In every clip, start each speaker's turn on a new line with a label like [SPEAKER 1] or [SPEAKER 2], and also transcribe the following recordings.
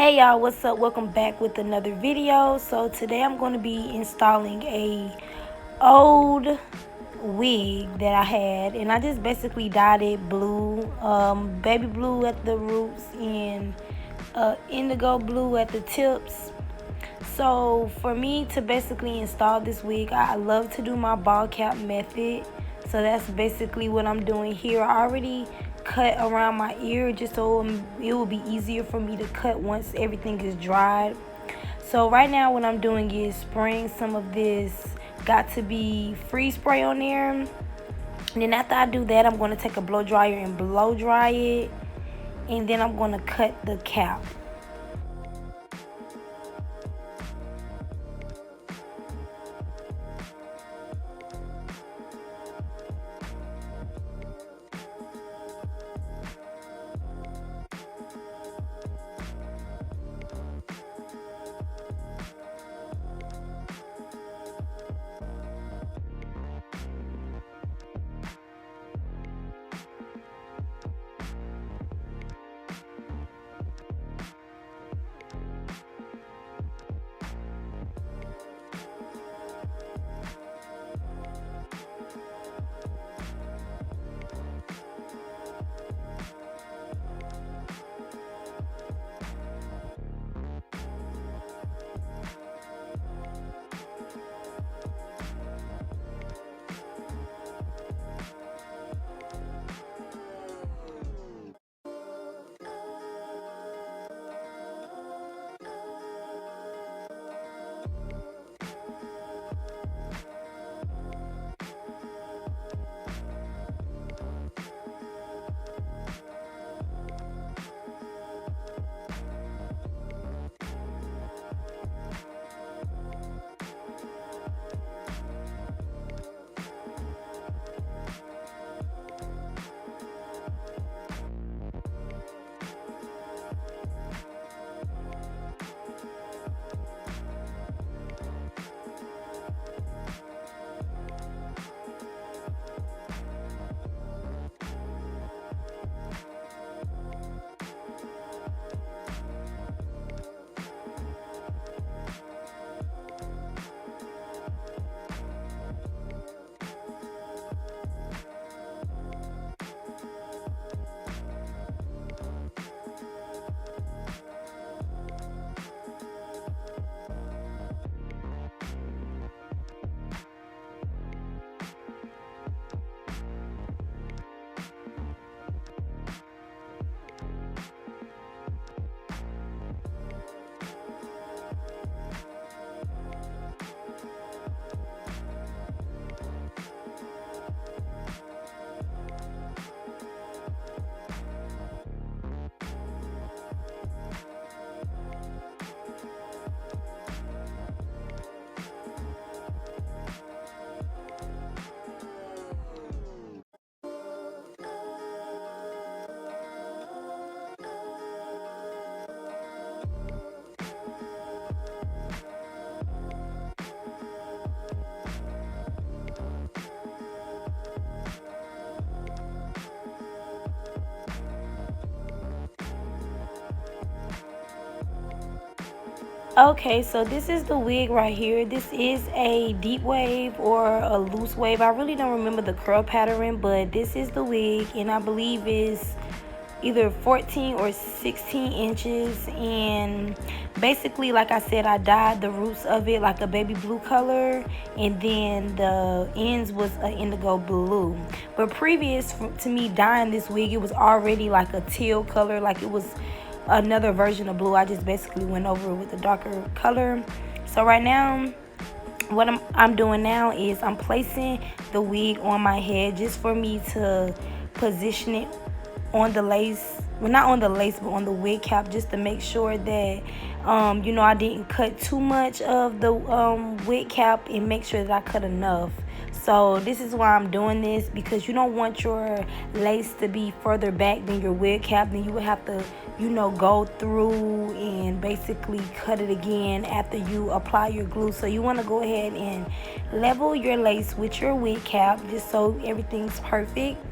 [SPEAKER 1] Hey y'all, what's up? Welcome back with another video. So today I'm going to be installing a old wig that I had, and I just basically dyed it blue, baby blue at the roots and indigo blue at the tips. So for me to basically install this wig, I love to do my ball cap method. So that's basically what I'm doing here. I already cut around my ear just so it will be easier for me to cut once everything is dried. So right now what I'm doing is spraying some of this Got To Be freeze spray on there. And then after I do that, I'm going to take a blow dryer and blow dry it. And then I'm going to cut the cap. Okay, so this is the wig right here. This is a deep wave or a loose wave. I really don't remember the curl pattern, but this is the wig, and I believe is either 14 or 16 inches. And basically, like I said, I dyed the roots of it like a baby blue color, and then the ends was an indigo blue. But previous to me dyeing this wig, it was already like a teal color, like it was another version of blue. I just basically went over it with a darker color. So right now what I'm doing now is I'm placing the wig on my head just for me to position it on the lace, well, not on the lace, but on the wig cap, just to make sure that you know, I didn't cut too much of the wig cap, and make sure that I cut enough. So this is why I'm doing this, because you don't want your lace to be further back than your wig cap. Then you would have to, you know, go through and basically cut it again after you apply your glue. So you want to go ahead and level your lace with your wig cap just so everything's perfect.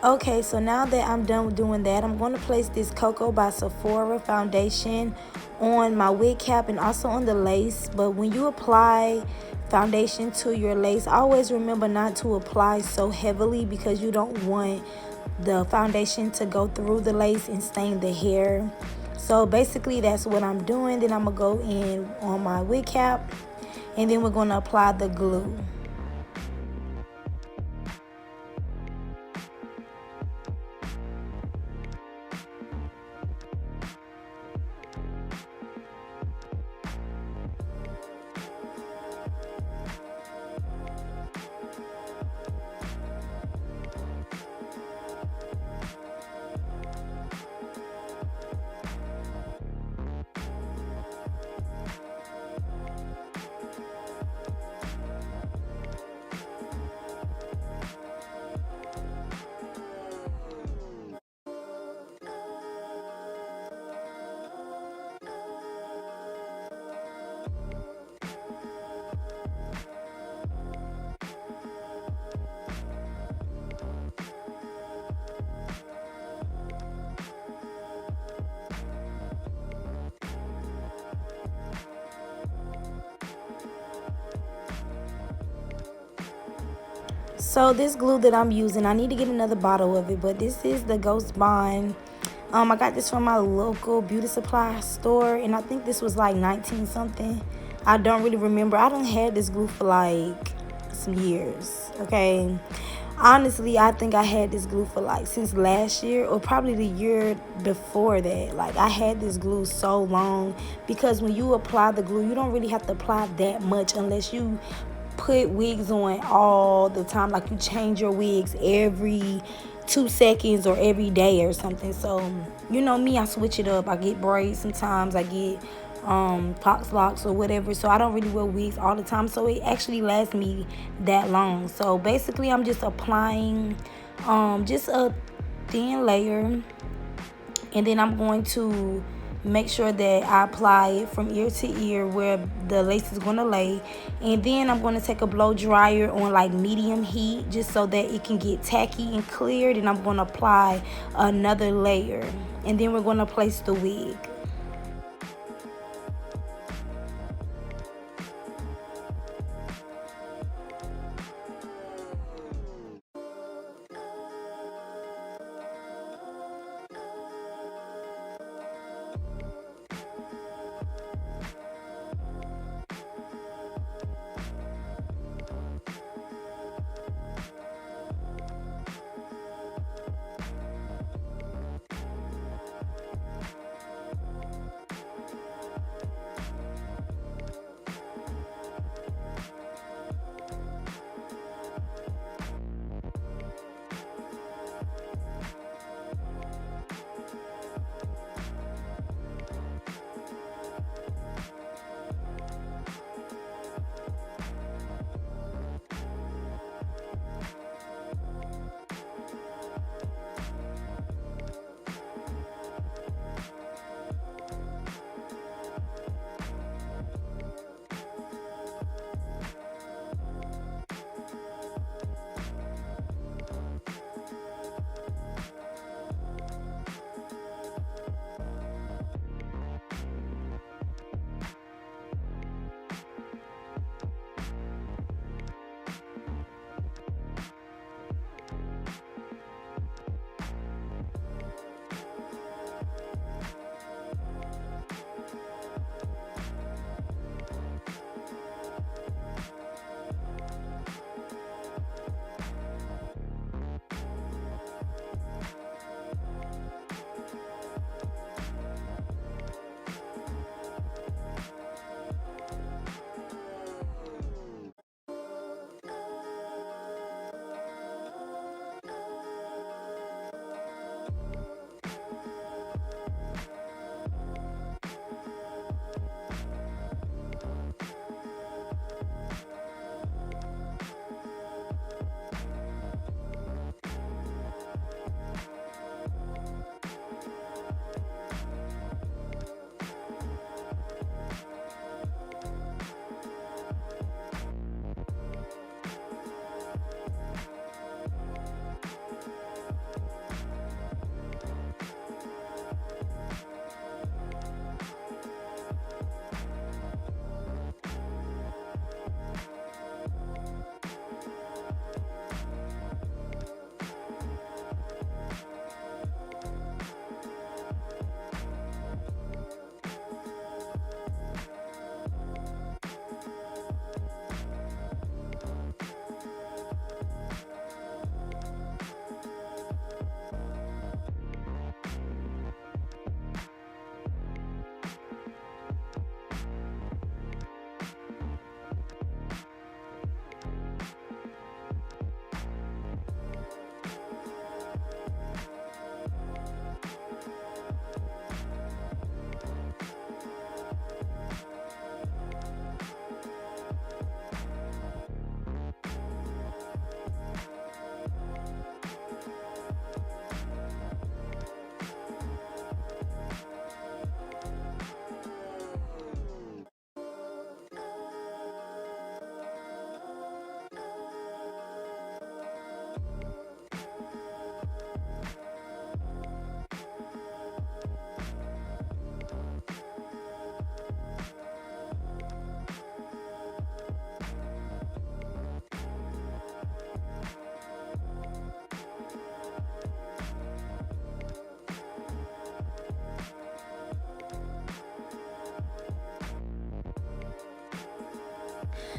[SPEAKER 1] Okay, so now that I'm done with doing that, I'm going to place this Cocoa by Sephora foundation on my wig cap and also on the lace. But when you apply foundation to your lace, always remember not to apply so heavily because you don't want the foundation to go through the lace and stain the hair. So basically that's what I'm doing. Then I'm going to go in on my wig cap and then we're going to apply the glue. So this glue that I'm using, I need to get another bottle of it, but this is the Ghost Bond. I got this from my local beauty supply store, and I think this was like 19 something. I don't really remember. I done had this glue for like some years, okay? Honestly, I think I had this glue for like since last year or probably the year before that. Like I had this glue so long because when you apply the glue, you don't really have to apply that much unless you put wigs on all the time, like you change your wigs every 2 seconds or every day or something. So you know me, I switch it up. I get braids sometimes, I get fox locks or whatever, so I don't really wear wigs all the time, so it actually lasts me that long. So basically I'm just applying just a thin layer, and then I'm going to make sure that I apply it from ear to ear where the lace is going to lay, and then I'm going to take a blow dryer on like medium heat just so that it can get tacky and cleared, and I'm going to apply another layer, and then we're going to place the wig.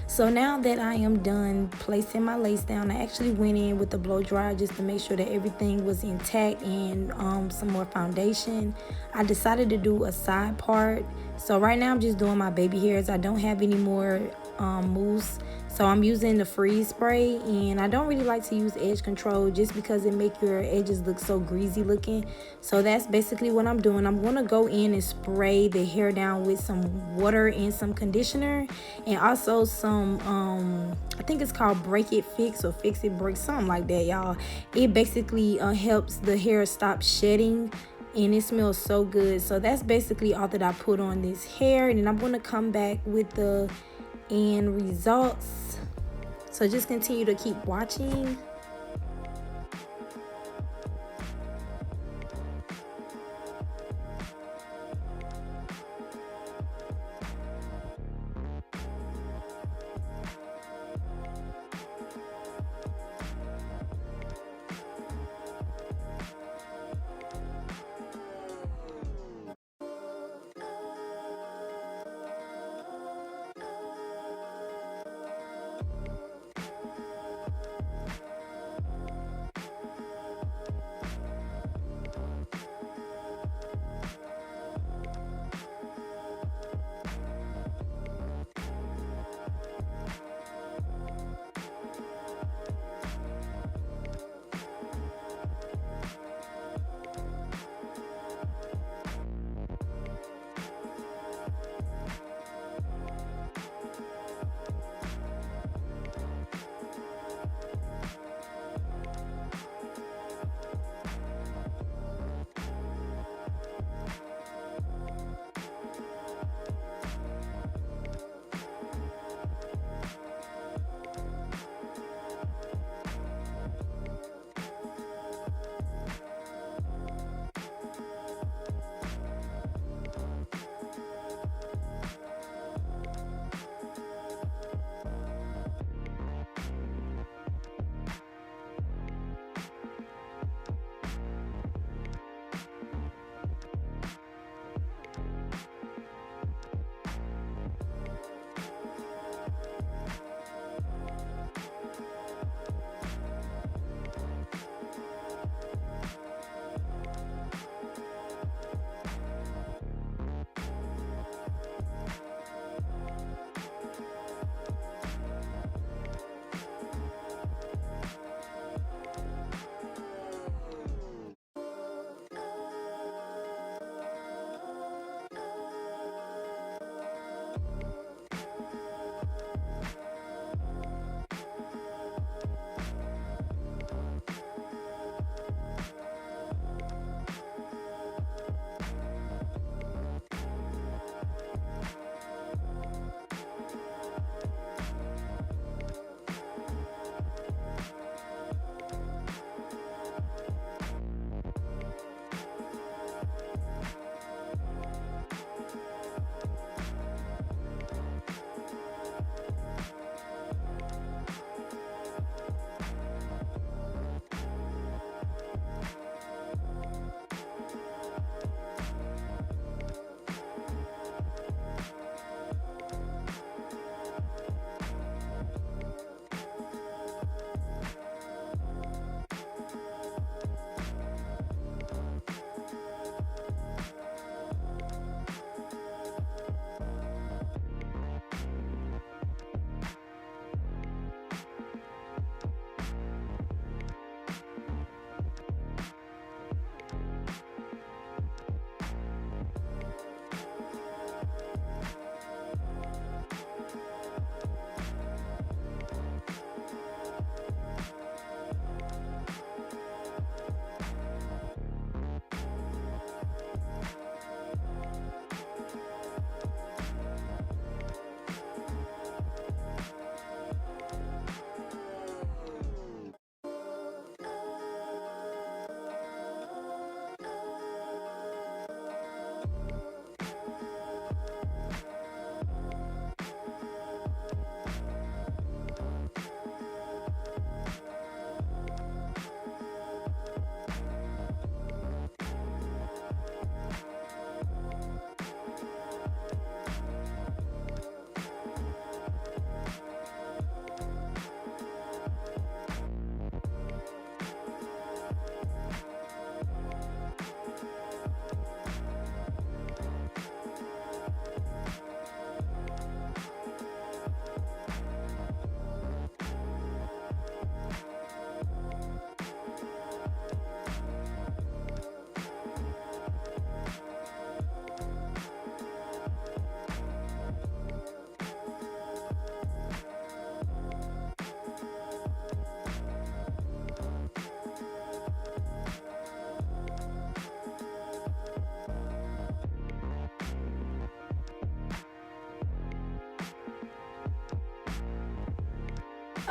[SPEAKER 1] So now that I am done placing my lace down, I actually went in with the blow dryer just to make sure that everything was intact and some more foundation. I decided to do a side part. So right now I'm just doing my baby hairs. I don't have any more mousse, so I'm using the freeze spray, and I don't really like to use edge control just because it make your edges look so greasy looking. So that's basically what I'm doing. I'm going to go in and spray the hair down with some water and some conditioner, and also some I think it's called Break It Fix or Fix It Break, something like that, y'all. It basically helps the hair stop shedding, and it smells so good. So that's basically all that I put on this hair, and then I'm going to come back with the end results. So just continue to keep watching.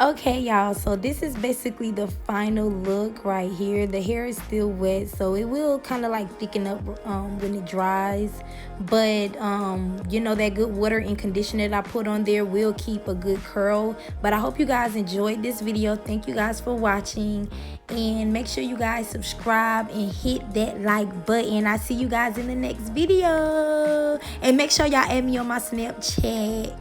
[SPEAKER 1] Okay, y'all, so this is basically the final look right here. The hair is still wet, so it will kind of like thicken up when it dries, but you know, that good water and conditioner that I put on there will keep a good curl. But I hope you guys enjoyed this video. Thank you guys for watching, and make sure you guys subscribe and hit that like button. I see you guys in the next video, and make sure y'all add me on my Snapchat.